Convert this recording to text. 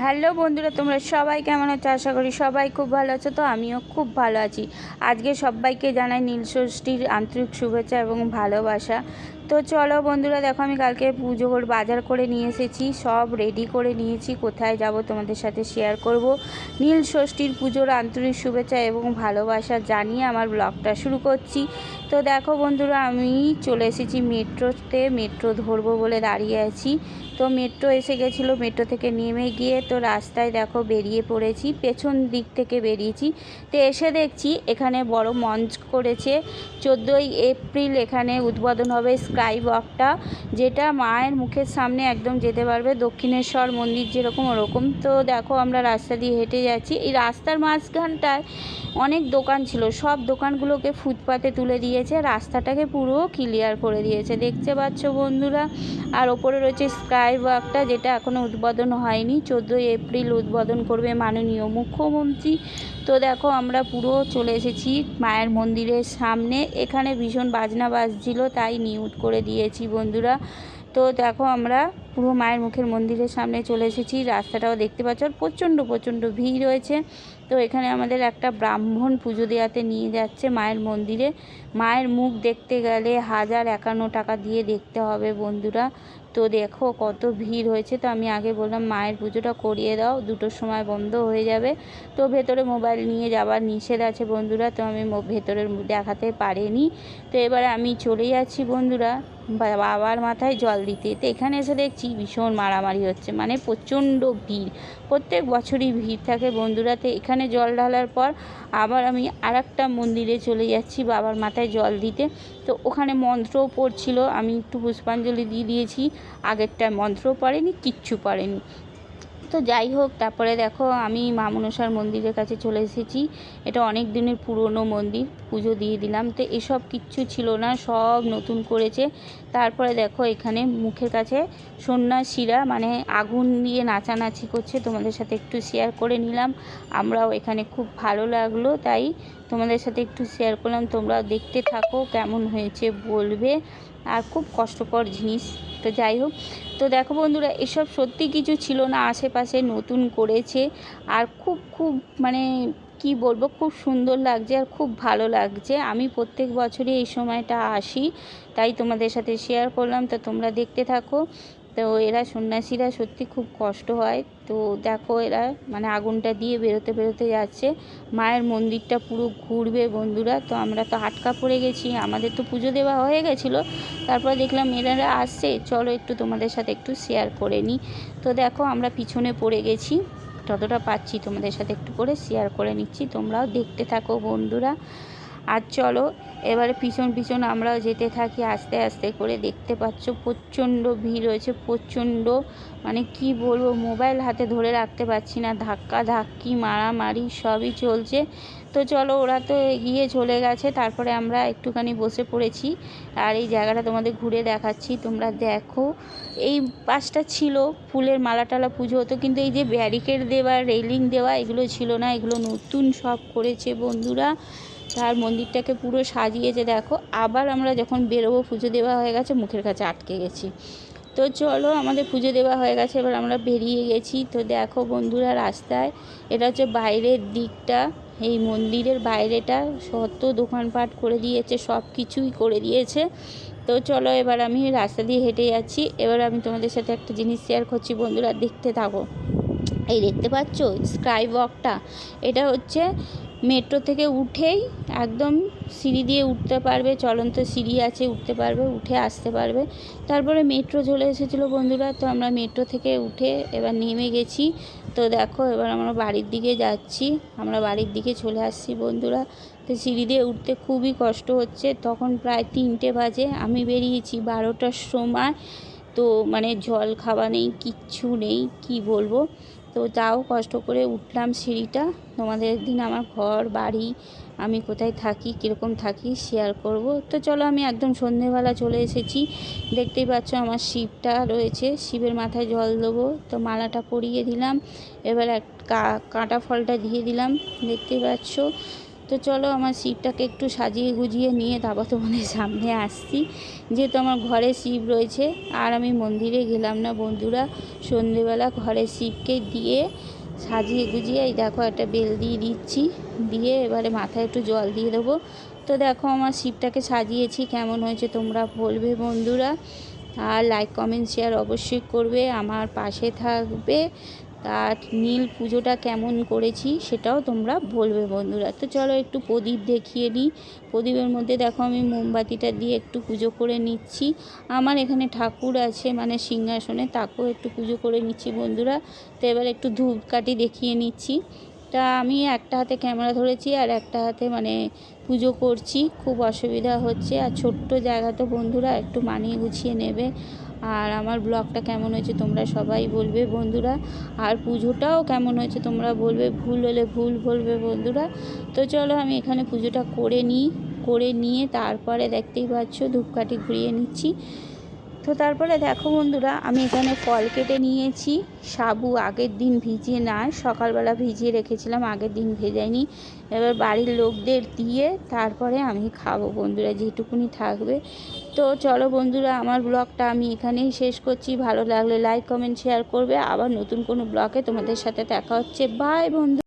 Hello বন্ধুরা, তোমরা সবাই কেমন আছো? আশা করি সবাই খুব ভালো আছো। তো আমিও খুব ভালো আছি। আজকে সবাইকে জানাই নীলষষ্ঠীর আন্তরিক শুভেচ্ছা এবং ভালোবাসা। তো চলো বন্ধুরা, দেখো আমি কালকে পুজোর বাজার করে নিয়ে এসেছি, সব রেডি করে নিয়েছি। কোথায় যাব তোমাদের সাথে শেয়ার করব। নীলষষ্ঠীর পুজোর আন্তরিক শুভেচ্ছা এবং ভালোবাসা জানিয়ে আমার ব্লগটা শুরু করছি। তো দেখো বন্ধুরা, আমি চলে এসেছি মেট্রোতে, মেট্রো ধরবো বলে দাঁড়িয়ে আছি। তো মেট্রো এসে গেছিলো, মেট্রো থেকে নেমে গিয়ে তো রাস্তায় দেখো বেরিয়ে পড়েছি, পেছন দিক থেকে বেরিয়েছি। তো এসে দেখছি এখানে বড় মঞ্চ করেছে। 14ই এপ্রিল এখানে উদ্বোধন হবে স্কাই ওয়াকটা, যেটা মায়ের মুখের সামনে একদম যেতে পারবে, দক্ষিণেশ্বর মন্দির যেরকম ওরকম। তো দেখো আমরা রাস্তা দিয়ে হেঁটে যাচ্ছি। এই রাস্তার মাঝখানটায় অনেক দোকান ছিল, সব দোকানগুলোকে ফুটপাতে তুলে দিয়েছে, রাস্তাটাকে পুরো ক্লিয়ার করে দিয়েছে, দেখতে পাচ্ছ বন্ধুরা। আর ওপরে রয়েছে স্কাই ওয়াকটা, যেটা এখনও উদ্বোধন হয়নি। 14ই এপ্রিল উদ্বোধন করবে মাননীয় মুখ্যমন্ত্রী। তো দেখো আমরা পুরো চলে এসেছি মায়ের মন্দিরের সামনে। এখানে ভীষণ বাজনা বাজছিল, তাই মিউট করে দিয়েছি বন্ধুরা। তো দেখো আমরা পুরো মায়ের মুখের মন্দিরের সামনে চলে এসেছি। রাস্তাটাও দেখতে পাচ্ছ, আর প্রচণ্ড ভিড় রয়েছে। তো এখানে আমাদের একটা ব্রাহ্মণ পুজো দেওয়াতে নিয়ে যাচ্ছে মায়ের মন্দিরে। মায়ের মুখ দেখতে গেলে 1051 টাকা দিয়ে দেখতে হবে বন্ধুরা। তো দেখো কত ভিড় হয়েছে। তো আমি আগে বললাম মায়ের পুজোটা করিয়ে দাও, 2টোর সময় বন্ধ হয়ে যাবে। তো ভেতরে মোবাইল নিয়ে যাওয়ার নিষেধ আছে বন্ধুরা, তো আমি ভেতরের দেখাতে পারিনি। তো এবারে আমি চলে যাচ্ছি বন্ধুরা বাবার মাথায় জল দিতে। তো এখানে এসে দেখছি ভীষণ মারামারি হচ্ছে, মানে প্রচণ্ড ভিড়, প্রত্যেক বছরই ভিড় থাকে বন্ধুরা। তো এখানে জল ঢালার পর আবার আমি আরেকটা মন্দিরে চলে যাচ্ছি বাবার মাথায় জল দিতে। তো ওখানে মন্ত্রও পড়ছিল, আমি একটু পুষ্পাঞ্জলি দিয়ে দিয়েছি। আগেরটায় মন্ত্রও পড়েনি, কিচ্ছু পড়েনি। তো যাই হোক, তারপরে দেখো আমি মা মনসার মন্দিরের কাছে চলে এসেছি। এটা অনেক দিনের পুরনো মন্দির, পুজো দিয়ে দিলাম। তো এসব কিচ্ছু ছিল না, সব নতুন করেছে। তারপরে দেখো এখানে মুখের কাছে সন্ন্যাসীরা মানে আগুন দিয়ে নাচানাচি করছে, তোমাদের সাথে একটু শেয়ার করে নিলাম। আমরাও এখানে খুব ভালো লাগলো, তাই তোমাদের সাথে একটু শেয়ার করলাম। তোমরাও দেখতে থাকো, কেমন হয়েছে বলবে। আর খুব কষ্টকর জিনিস। তো যাই হোক, তো দেখো বন্ধুরা, এসব সত্যি কিছু ছিল না, আশেপাশে নতুন করেছে। আর খুব মানে কি বলবো, খুব সুন্দর লাগছে আর খুব ভালো লাগছে। আমি প্রত্যেক বছরই এই সময়টা আসি, তাই তোমাদের সাথে শেয়ার করলাম। তো তোমরা দেখতে থাকো। তো এরা সন্ন্যাসীরা সত্যি খুব কষ্ট হয়। তো দেখো এরা মানে আগুনটা দিয়ে বেরোতে যাচ্ছে। মায়ের মন্দিরটা পুরো ঘুরবে বন্ধুরা। তো আমরা তো আটকা পড়ে গেছি, আমাদের তো পুজো দেওয়া হয়ে গেছিলো। তারপর দেখলাম এনারা আসছে, চলো একটু তোমাদের সাথে একটু শেয়ার করে নিই। তো দেখো আমরা পিছনে পড়ে গেছি, যতটা পাচ্ছি তোমাদের সাথে একটু করে শেয়ার করে নিচ্ছি, তোমরাও দেখতে থাকো বন্ধুরা। আর চলো এবারে পিছন আমরাও যেতে থাকি আস্তে আস্তে করে। দেখতে পাচ্ছ প্রচণ্ড ভিড় হয়েছে, প্রচণ্ড মানে কি বলবো, মোবাইল হাতে ধরে রাখতে পারছি না, ধাক্কা ধাক্কি মারামারি সবই চলছে। তো চলো, ওরা তো এগিয়ে চলে গেছে, তারপরে আমরা একটুখানি বসে পড়েছি। আর এই জায়গাটা তোমাদের ঘুরে দেখাচ্ছি, তোমরা দেখো। এই পাশটা ছিল ফুলের মালা টালা পুজো হতো, কিন্তু এই যে ব্যারিকেড দেওয়া, রেলিং দেওয়া, এগুলো ছিল না, এগুলো নতুন সব করেছে বন্ধুরা। তার মন্দিরটাকে পুরো সাজিয়েছে দেখো। আবার আমরা যখন বেরোবো, পুজো দেওয়া হয়ে গেছে, মুখের কাছে আটকে গেছি। তো চলো, আমাদের পুজো দেওয়া হয়ে গেছে, এবার আমরা বেরিয়ে গেছি। তো দেখো বন্ধুরা রাস্তায়, এটা হচ্ছে বাইরের দিকটা, এই মন্দিরের বাইরেটা কত দোকানপাট করে দিয়েছে, সব কিছুই করে দিয়েছে। তো চলো এবার আমি রাস্তা দিয়ে হেঁটে যাচ্ছি। এবার আমি তোমাদের সাথে একটা জিনিস শেয়ার করছি বন্ধুরা, দেখতে থাকো। এই দেখতে পাচ্ছ স্কাই ওয়াকটা, এটা হচ্ছে মেট্রো থেকে উঠেই একদম সিঁড়ি দিয়ে উঠতে পারবে, চলন্ত সিঁড়ি আছে, উঠতে পারবে, উঠে আসতে পারবে। তারপরে মেট্রো চলে এসেছিলো বন্ধুরা। তো আমরা মেট্রো থেকে উঠে এবার নেমে গেছি। তো দেখো এবার আমরা বাড়ির দিকে যাচ্ছি, আমরা বাড়ির দিকে চলে আসছি বন্ধুরা। তো সিঁড়ি দিয়ে উঠতে খুবই কষ্ট হচ্ছে, তখন প্রায় 3টে বাজে, আমি বেরিয়েছি 12টার সময়। তো মানে জল খাওয়া নেই, কিচ্ছু নেই, কি বলবো। তো তাও কষ্ট করে উঠলাম সিঁড়িটা। তোমাদের একদিন আমার ঘর বাড়ি, আমি কোথায় থাকি, কীরকম থাকি শেয়ার করব। তো চলো, আমি একদম সন্ধেবেলা চলে এসেছি। দেখতেই পাচ্ছ আমার শিবটা রয়েছে, শিবের মাথায় জল দেবো। তো মালাটা পরিয়ে দিলাম, এবার কাঁটা ফলটা দিয়ে দিলাম, দেখতেই পাচ্ছ। তো চলো আমার শিবটাকে একটু সাজিয়ে গুজিয়ে নিয়ে তারপর তোমাদের সামনে আসছি, যেহেতু আমার ঘরে শিব রয়েছে। আর আমি মন্দিরে গেলাম না বন্ধুরা, সন্ধেবেলা ঘরে শিবকে দিয়ে সাজিয়ে গুজিয়ে এই দেখো একটা বেল দিয়ে দিচ্ছি, দিয়ে এবারে মাথায় একটু জল দিয়ে দেবো। তো দেখো আমার শিবটাকে সাজিয়েছি, কেমন হয়েছে তোমরা বলবে বন্ধুরা। আর লাইক কমেন্ট শেয়ার অবশ্যই করবে, আমার পাশে থাকবে। আর নীল পুজোটা কেমন করেছি সেটাও তোমরা বলবে বন্ধুরা। তো চলো একটু প্রদীপ দেখিয়ে নিই। প্রদীপের মধ্যে দেখো আমি মোমবাতিটা দিয়ে একটু পুজো করে নিচ্ছি। আমার এখানে ঠাকুর আছে মানে সিংহাসনে, তাকেও একটু পুজো করে নিচ্ছি বন্ধুরা। তো এবার একটু ধূপকাঠি দেখিয়ে নিচ্ছি। তা আমি একটা হাতে ক্যামেরা ধরেছি আর একটা হাতে মানে পুজো করছি, খুব অসুবিধা হচ্ছে। আর ছোট্ট জায়গা তো বন্ধুরা, একটু মানিয়ে গুছিয়ে নেবে। আর আমার ব্লগটা কেমন হয়েছে তোমরা সবাই বলবে বন্ধুরা। আর পুজোটাও কেমন হয়েছে তোমরা বলবে, ভুল হলে ভুল বলবে বন্ধুরা। তো চলো আমি এখানে পুজোটা করে নিয়ে তারপরে দেখতেই পাচ্ছ ধূপকাঠি ঘুরিয়ে নিচ্ছি। তো তারপরে দেখো বন্ধুরা আমি এখানে ফল কেটে নিয়েছি। সাবু আগের দিন ভিজিয়ে না, সকালবেলা ভিজিয়ে রেখেছিলাম, আগের দিন ভেজাইনি। এবার বাড়ির লোকদের দিয়ে তারপরে আমি খাবো বন্ধুরা, যেটুকুনি থাকবে। তো চলো বন্ধুরা আমার ব্লগটা আমি এখানেই শেষ করছি। ভালো লাগলে লাইক কমেন্ট শেয়ার করবে। আবার নতুন কোনো ব্লগে তোমাদের সাথে দেখা হচ্ছে। বাই বন্ধু।